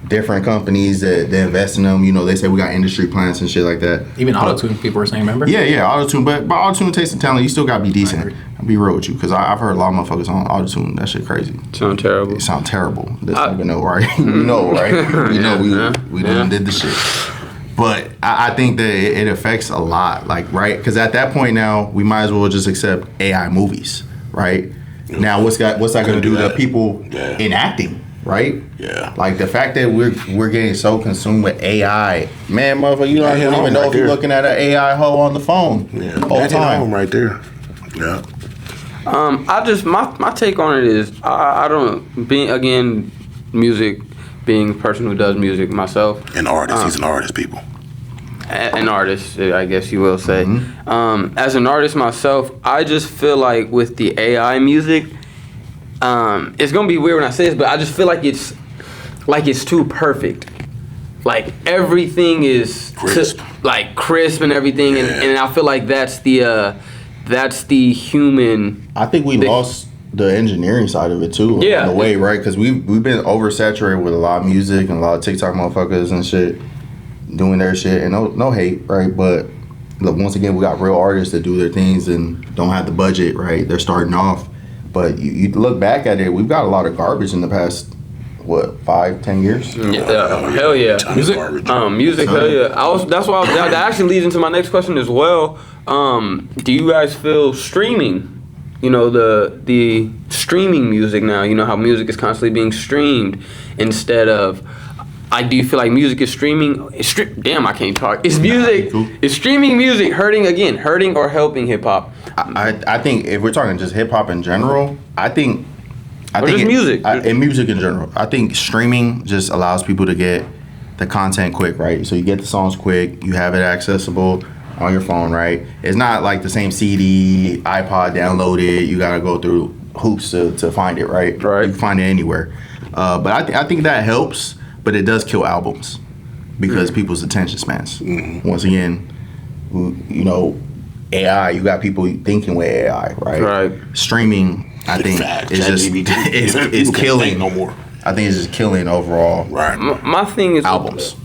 different companies that they invest in them. You know, they say we got industry plants and shit like that. Even auto-tune, people were saying, remember? Yeah, auto-tune. But by auto-tune taste and talent, you still gotta be decent. I'll be real with you, because I've heard a lot of motherfuckers on auto-tune. That shit crazy. Sound terrible. It sound terrible. This nigga know, right? We know, right? We know we done did the shit. But I think that it affects a lot, like, right? Because at that point now, we might as well just accept AI movies, right? Now, what's that going to do to people in acting, right? Yeah. Like, the fact that we're getting so consumed with AI, man, motherfucker, you don't even know if you're looking at an AI hoe on the phone all the time. Right there. Yeah. I just my take on it is I don't being music, being a person who does music myself. An artist. He's an artist, people. An artist, I guess you will say. As an artist myself, I just feel like with the AI music, it's gonna be weird when I say this, but I just feel like it's too perfect. Like everything is crisp, crisp and everything, and I feel like that's the human. I think we lost the engineering side of it too, Yeah. in a way, right? Because we've been oversaturated with a lot of music and a lot of TikTok motherfuckers and shit doing their shit, and no hate, right? But look, once again, we got real artists that do their things and don't have the budget, right? They're starting off, but you look back at it, we've got a lot of garbage in the past, 5-10 years? Hell yeah. Music. Music. Hell yeah. That's why that actually leads into my next question as well. Do you guys feel streaming? You know, the streaming music now. You know how music is constantly being streamed instead of. Do you feel like music is streaming? Damn, I can't talk. Is music? Is streaming music hurting or helping hip hop? I think if we're talking just hip hop in general, I think music. In music in general, I think streaming just allows people to get the content quick, right? So you get the songs quick, you have it accessible on your phone, right? It's not like the same CD, iPod downloaded. You gotta go through hoops to find it, right? Right. You can find it anywhere. But I think that helps. But it does kill albums because people's attention spans. Once again, you know, AI. You got people thinking with AI, right? Right. Streaming, I think, is just it's killing. No more. I think it's just killing overall. Right. My thing is albums.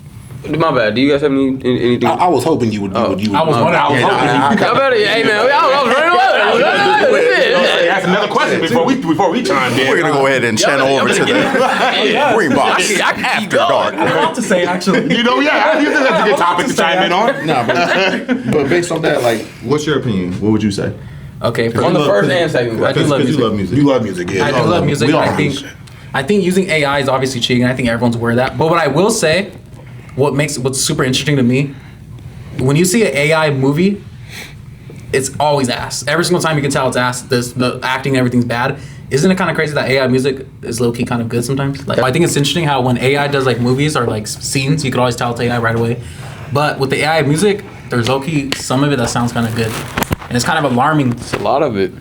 My bad. Do you guys have anything? I was hoping you would. I was wondering. Y'all better. Hey man, I was running away. Ask another question before we chime in. We're gonna go ahead and channel over to the Green Box after dark. I have to say, actually. You know, yeah, that's a good topic to chime in on. Nah, but based on that, like, what's your opinion? What would you say? Okay, On the first and second I do question. love music. You love music, yeah. I do love music. We all I love think music. I think using AI is obviously cheating. I think everyone's aware of that. But what I will say, what's super interesting to me, when you see an AI movie, it's always ass. Every single time you can tell it's ass. The acting and everything's bad. Isn't it kind of crazy that AI music is low key kind of good sometimes? Like, I think it's interesting how when AI does like movies or like scenes, you can always tell it's AI right away. But with the AI music, there's low key some of it that sounds kind of good, and it's kind of alarming. It's a lot of it.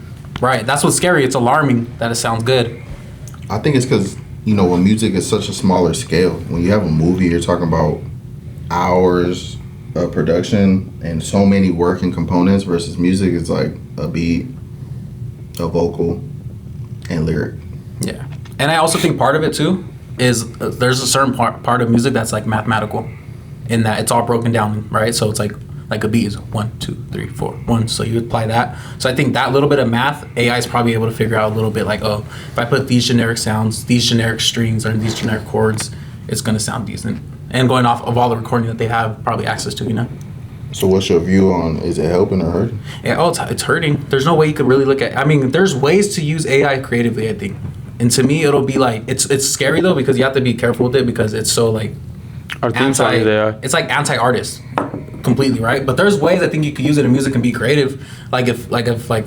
Right. That's what's scary. It's alarming that it sounds good. I think it's because, you know, when music is such a smaller scale, when you have a movie, you're talking about hours of production and so many working components versus music is like a beat, a vocal, and lyric. Yeah. And I also think part of it too is there's a certain part of music that's like mathematical in that it's all broken down, right? So it's like a beat is 1, 2, 3, 4, 1. So you apply that. So I think that little bit of math, AI is probably able to figure out a little bit like, oh, if I put these generic sounds, these generic strings, or these generic chords, it's going to sound decent. And going off of all the recording that they have probably access to, you know? So what's your view on, is it helping or hurting? Yeah, it's hurting. There's no way you could really look at, I mean, there's ways to use AI creatively, I think. And to me, it'll be like, it's scary though, because you have to be careful with it because it's so like, Our theme song is AI. it's like anti-artist completely, right? But there's ways I think you could use it in music and be creative. Like if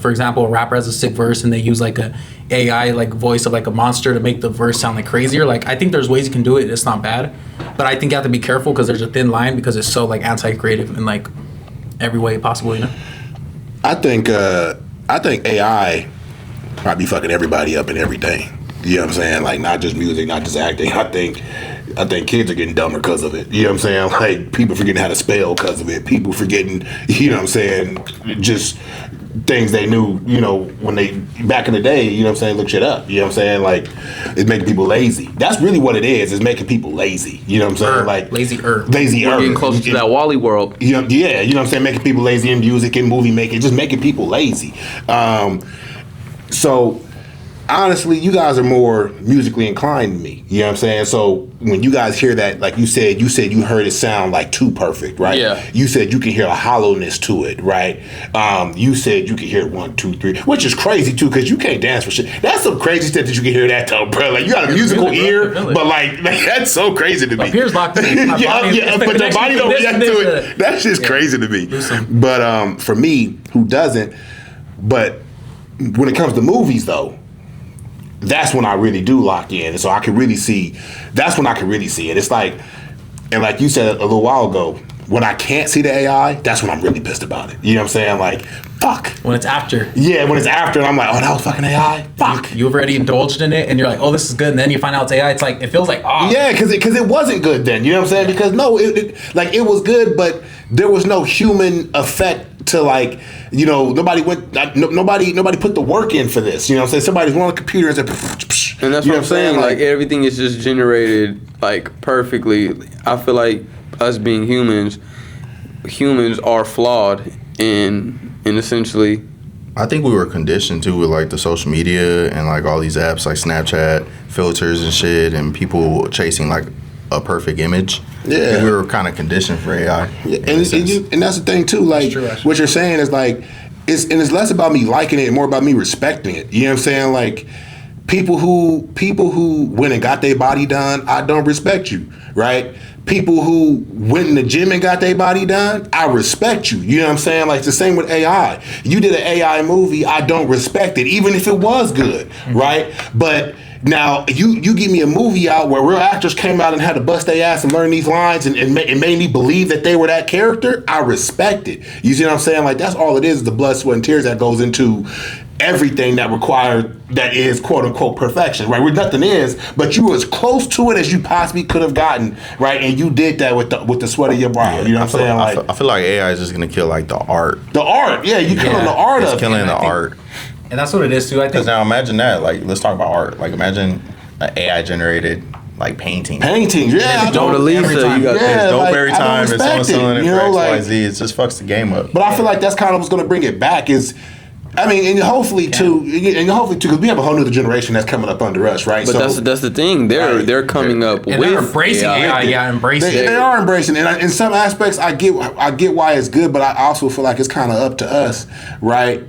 for example, a rapper has a sick verse and they use like a AI like voice of like a monster to make the verse sound like crazier. Like I think there's ways you can do it. It's not bad, but I think you have to be careful because there's a thin line because it's so like anti-creative in like every way possible, you know? I think AI might be fucking everybody up and everything. You know what I'm saying? Like not just music, not just acting. I think I think kids are getting dumber because of it. You know what I'm saying? Like, people forgetting how to spell because of it. People forgetting, you know what I'm saying, just things they knew, you know, when they, back in the day, you know what I'm saying, look shit up. You know what I'm saying? Like, it's making people lazy. That's really what it is making people lazy. You know what I'm saying? Like, lazier. We're getting closer to that Wally world. You know, yeah, you know what I'm saying? Making people lazy in music and movie making, just making people lazy. So, honestly, you guys are more musically inclined than me. You know what I'm saying? So when you guys hear that, like you said you heard it sound like too perfect, right? Yeah. You said you can hear a hollowness to it, right? You said you can hear 1, 2, 3, which is crazy too, because you can't dance for shit. That's some crazy stuff that you can hear that though, bro. Like, you got a musical ear, but like that's so crazy to me. My ear's locked in. My body, But the body don't react to it. That's just crazy to me. But for me, who doesn't, but when it comes to movies though, that's when I really do lock in. And so I can really see, that's when I can really see it. It's like, and like you said a little while ago, when I can't see the AI, that's when I'm really pissed about it. You know what I'm saying? Like, fuck. When it's after. Yeah, when it's after, and I'm like, oh, that was fucking AI? Fuck. You've already indulged in it, and you're like, oh, this is good, and then you find out it's AI. It's like, it feels like, oh. Yeah, because it wasn't good then. You know what I'm saying? Because no, it was good, but there was no human effect to, like, you know, nobody put the work in for this. You know what I'm saying? Somebody's on the computer and said, and that's what I'm saying. Like, everything is just generated like perfectly. I feel like us being humans are flawed in essentially. I think we were conditioned to with like the social media and like all these apps like Snapchat filters and shit, and people chasing like a perfect image. Yeah, we were kind of conditioned for AI. Yeah, and that's the thing too. Like, what you're saying is like, it's less about me liking it and more about me respecting it. You know what I'm saying? Like, people who went and got their body done, I don't respect you, right? People who went in the gym and got their body done, I respect you. You know what I'm saying? Like, it's the same with AI. You did an AI movie, I don't respect it, even if it was good, right? But now you give me a movie out where real actors came out and had to bust their ass and learn these lines and made me believe that they were that character, I respect it. You see what I'm saying? Like, that's all it is the blood, sweat, and tears that goes into everything that is quote unquote perfection, right? Where nothing is, but you were as close to it as you possibly could have gotten, right? And you did that with the sweat of your brow. You know what I'm saying? I feel like AI is just gonna kill like the art. The art, yeah, you killing the art of it. It's killing the art. And that's what it is too. I think. Because now imagine that. Like, let's talk about art. Like, imagine an AI generated like paintings. Yeah, Mona Lisa, you got it's dope every time. It's someone selling it for X, like, Y, Z. It just fucks the game up. But I feel like that's kind of what's going to bring it back is, I mean, and hopefully too, because we have a whole new generation that's coming up under us, right? But so, that's the thing. They're coming up with they're embracing AI. Yeah, embracing it. They are embracing it. And in some aspects, I get why it's good, but I also feel like it's kind of up to us, right?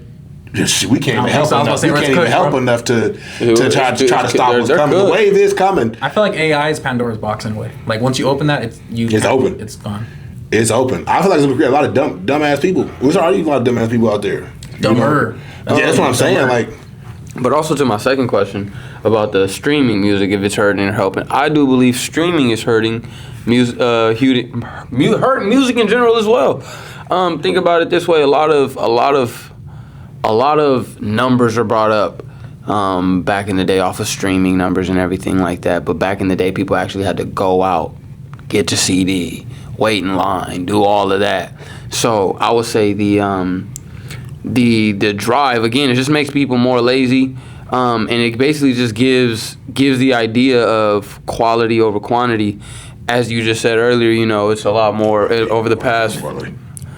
We can't even help enough. We can't even help enough to try to stop what's coming. The wave is coming. I feel like AI is Pandora's box in a way. Like, once you open that, it's open. It's gone. It's open. I feel like it's gonna create a lot of dumbass people. There's already a lot of dumbass people out there. Dumber. Yeah, that's what I'm saying. Like, but also to my second question about the streaming music, if it's hurting or helping, I do believe streaming is hurting music, hurting music in general as well. Think about it this way: a lot of numbers are brought up back in the day off of streaming numbers and everything like that. But back in the day, people actually had to go out, get your CD, wait in line, do all of that. So I would say the drive, again, it just makes people more lazy, and it basically just gives the idea of quality over quantity. As you just said earlier, you know, it's a lot more over the past.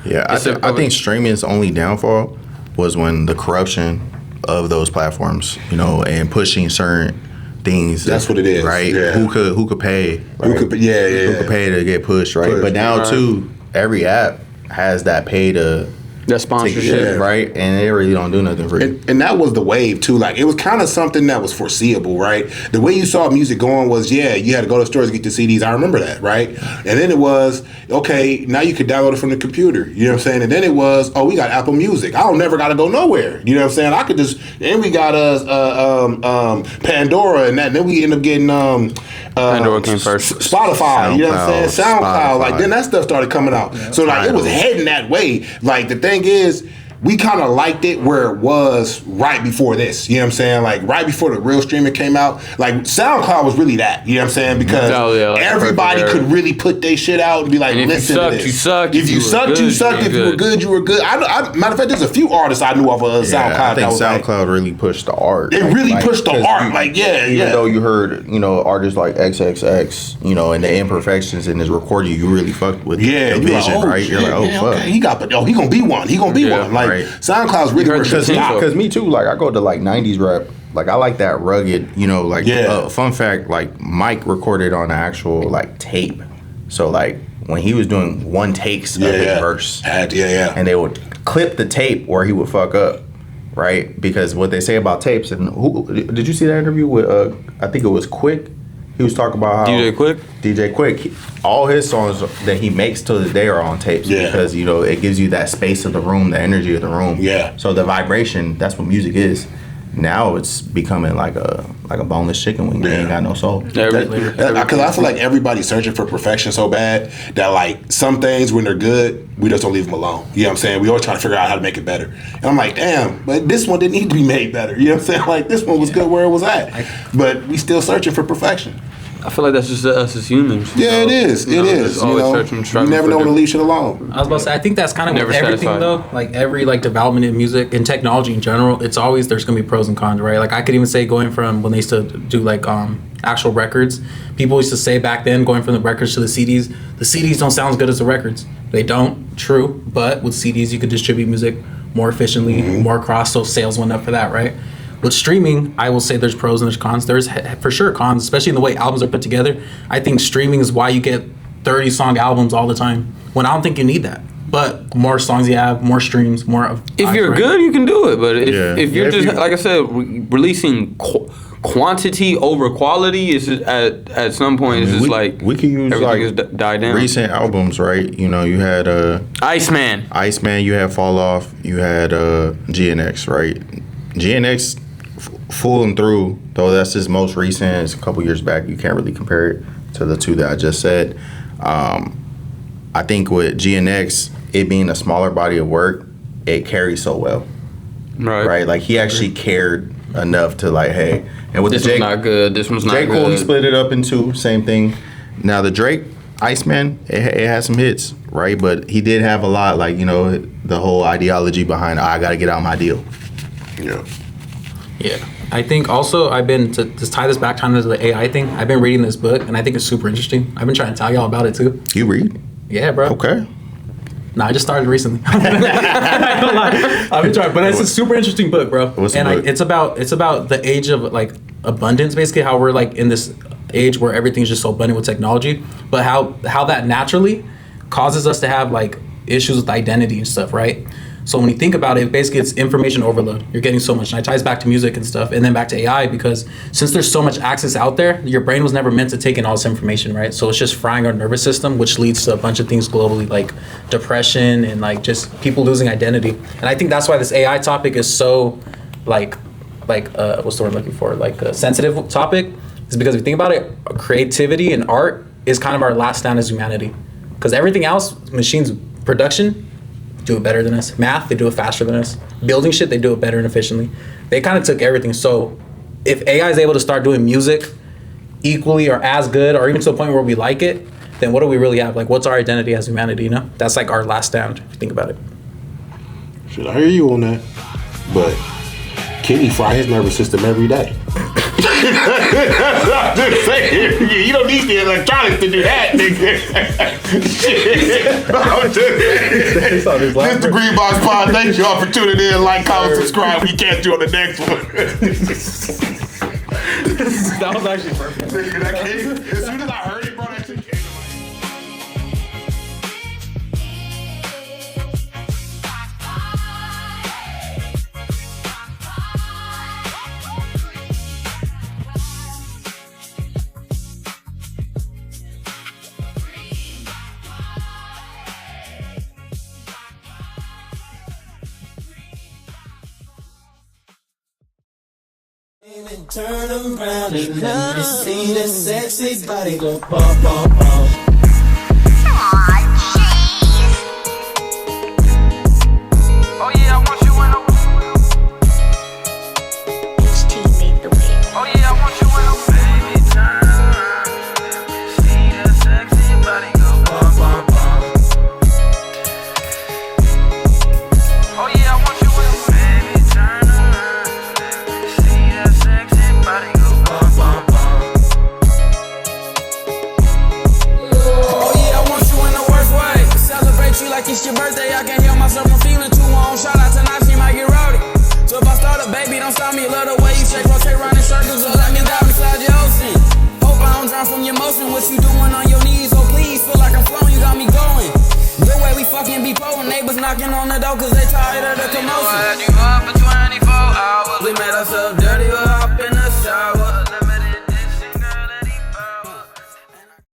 Yeah, I think streaming's only downfall was when the corruption of those platforms, you know, and pushing certain things. That's what it is, right? Yeah. Who could pay? Right? Who could pay to get pushed, right? But now too, every app has that pay to. That sponsorship, right? And they really don't do nothing for you. And that was the wave too. Like, it was kind of something that was foreseeable, right? The way you saw music going was, you had to go to stores to get the CDs. I remember that, right? And then it was, okay, now you could download it from the computer. You know what I'm saying? And then it was, we got Apple Music. I don't never got to go nowhere. You know what I'm saying? I could just, and we got Pandora, and then we end up getting Pandora came first. Spotify, you know what I'm saying? SoundCloud. Like, then that stuff started coming out. Yeah. So like, it was heading that way. Like, the thing is, we kind of liked it where it was right before this. You know what I'm saying? Like right before the real streaming came out. Like SoundCloud was really that. You know what I'm saying? Because everybody could really put their shit out and be like, listen to this. You sucked. If you sucked, you sucked. If you were good, you were good. Matter of fact, there's a few artists I knew off of SoundCloud. I think SoundCloud really pushed the art. It really pushed the art. Even though you heard, artists like XXX, and the imperfections in his recording, you really fucked with the vision, right? You're like, oh, fuck. Okay, he gonna be one. He gonna be one. Like, SoundCloud's really where shit's at. Because me too, like, I go to, like, 90s rap. Like, I like that rugged, fun fact, like, Mike recorded on an actual, like, tape. So, like, when he was doing one takes of his verse. And they would clip the tape where he would fuck up, right? Because what they say about tapes, and did you see that interview with, I think it was Quick? He was talking about how DJ Quick, all his songs that he makes to this day are on tapes because it gives you that space of the room, the energy of the room. Yeah. So the vibration, that's what music is. Now it's becoming like a boneless chicken when you ain't got no soul. Because I feel like everybody's searching for perfection so bad that like some things when they're good, we just don't leave them alone. You know what I'm saying? We always try to figure out how to make it better. And I'm like, damn, but this one didn't need to be made better. You know what I'm saying? Like this one was good where it was at, but we still searching for perfection. I feel like that's just us as humans. Yeah, it is. It is. You never know when to leave shit alone. I was about to say, I think that's kind of with everything though. Like every development in music and technology in general, it's always there's gonna be pros and cons, right? Like I could even say going from when they used to do actual records, people used to say back then going from the records to the CDs don't sound as good as the records. They don't. True, but with CDs you could distribute music more efficiently, more across, so sales went up for that, right? With streaming, I will say there's pros and there's cons. There's for sure cons, especially in the way albums are put together. I think streaming is why you get 30-song albums all the time, when I don't think you need that. But more songs you have, more streams, more of... If you're good, you can do it. But if you're just, like I said, releasing quantity over quality, is at some point, it's just like... We could use died down. Recent albums, right? You had... Iceman, you had Fall Off, you had GNX, right? GNX... full and through, though that's his most recent. It's a couple years back. You can't really compare it to the two that I just said. I think with GNX, it being a smaller body of work, it carries so well. Right? Like, he actually cared enough to, like, hey. And with this one's not good. This one's not good. J. Cole, he split it up in two. Same thing. Now, the Drake, Iceman, it had some hits, right? But he did have a lot, like, the whole ideology behind, I got to get out my deal. Yeah. I think also I've been, to tie this back kind of to the AI thing, I've been reading this book and I think it's super interesting. I've been trying to tell y'all about it too. You read? Yeah, bro. Okay. No, I just started recently. I don't lie. I've been trying, but it's a super interesting book, bro. What's the book? It's about the age of like abundance, basically how we're like in this age where everything's just so abundant with technology, but how that naturally causes us to have like issues with identity and stuff, right? So when you think about it, basically it's information overload. You're getting so much. And it ties back to music and stuff, and then back to AI, because since there's so much access out there, your brain was never meant to take in all this information, right? So it's just frying our nervous system, which leads to a bunch of things globally, like depression and like just people losing identity. And I think that's why this AI topic is so like what's the word I'm looking for? Like a sensitive topic, is because if you think about it, creativity and art is kind of our last stand as humanity. Because everything else, machines, production, do it better than us. Math, they do it faster than us. Building shit, they do it better and efficiently. They kind of took everything. So if AI is able to start doing music equally or as good, or even to a point where we like it, then what do we really have? Like, what's our identity as humanity, That's like our last stand, if you think about it. Shit, I hear you on that. But Kenny fry his nervous system every day. I'm just saying, you don't need the electronics to do that, nigga. Shit. I'm just saying. Mr. Green Box Pod, thank you all for tuning in. Like, comment, subscribe. We catch you on the next one. That was actually perfect. As soon as I heard it, bro, that shit came. Turn around and let me see that sexy body go bum, bum, bum. Oh yeah, I want it's your birthday, I can't help myself from feeling too warm. Shout out tonight, she might get rowdy. So if I start up, baby, don't stop me. Love the way you shake, rotate round in circles, just let me dive inside your ocean. Hope I don't drown from your motion. What you doing on your knees? Oh please, feel like I'm flowing, you got me going. The way we fucking be poeting, neighbors knocking on the door cause they tired of the commotion.